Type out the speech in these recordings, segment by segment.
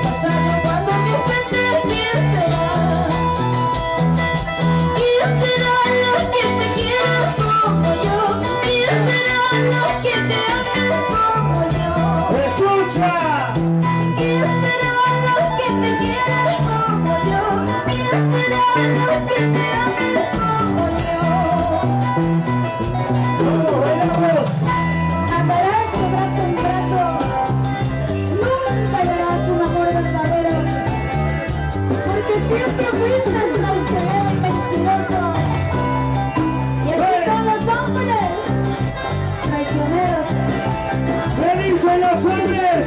Pasará cuando mi frente será. ¿Quién serán los que te quieran como yo? ¿Quién serán los que te amen como yo? ¡Escucha! ¿Quién serán los que te quieran como yo? ¿Quién serán los que te amen como yo? ¡Vamos, bailamos! Andarás de brazo en brazo, nunca hallarás un amor verdadero, porque siempre fuiste traicionero y mentiroso. Y aquí son los hombres traicioneros. ¿Qué dicen los hombres?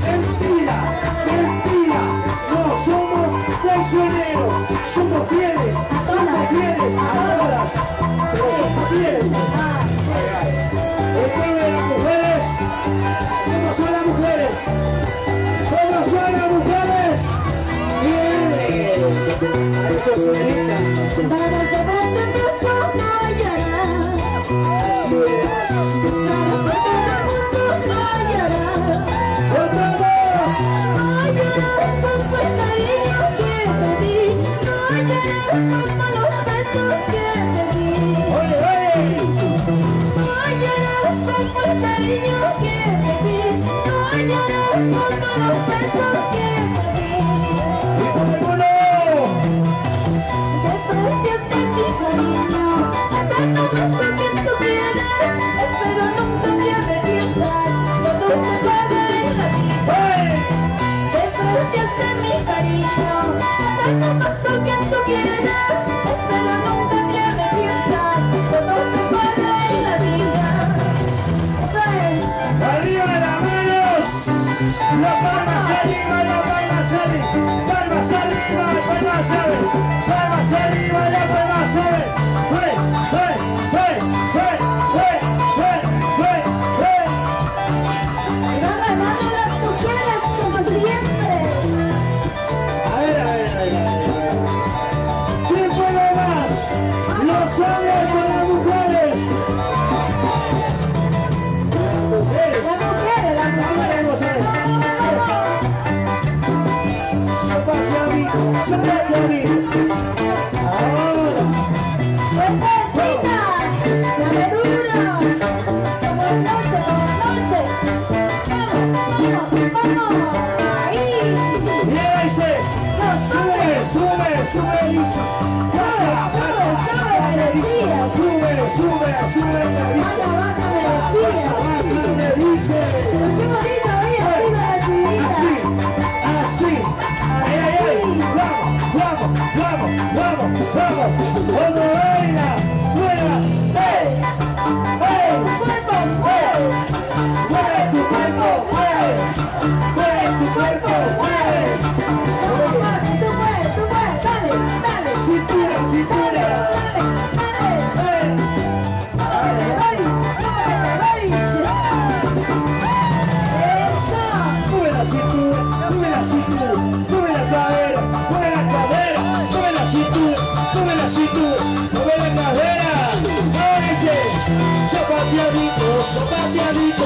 Mentira, mentira. No somos traicioneros, somos fieles a todas, pero somos fieles. El pueblo de las mujeres, ¿cómo son las mujeres? ¿Cómo son las mujeres? Bien, eso es linda. Para que brazo en brazo no hallarás, Así es. para todo el mundo no hallarás. ¡Volvamos! No hallarás como el cariño que te di, no hallarás como los besos que te di. ¡Oye, oye! No hallarás como el cariño que te di, no hallarás como los besos que te di. ¡Y por el mundo! Despreciaste mi cariño, tanto más lo que tú quieres, espero nunca te arrepientas, cuando se acabe la vida. ¡Oye! Despreciaste mi cariño, tanto más lo que tú quieres, espero nunca te arrepientas, cuando se acabe la vida. Eso es. ¡Arriba las manos! ¡Las palmas arriba, las palmas arriba! ¡Palmas arriba, palmas arriba! ¡Palmas arriba, las palmas arriba! ¡Hey, hey, hey, hey, hey, hey, hey, hey! Y van ganando las mujeres como siempre. A ver. ¿Quién puede más? ¿Los hombres o las mujeres? Las mujeres. Las mujeres. Vamos a ver. Zapatiavito. Ahora. Fuertecita, dale duro, como anoche. Vamos, ahí. Y ahí dice, sube, dice. Sube, Baja, baja de energía. me dice. Qué bonito, arriba la subidita. Así. Ay. Vamos. Cuando baila, mueve Tu cuerpo, mueve. tu cuerpo, mueve tu cuerpo, Tú puedes, dale. cintura. Mueve la cintura, mueve la cadera, mueve la cintura, mueve la cadera. Oye, zapateadito.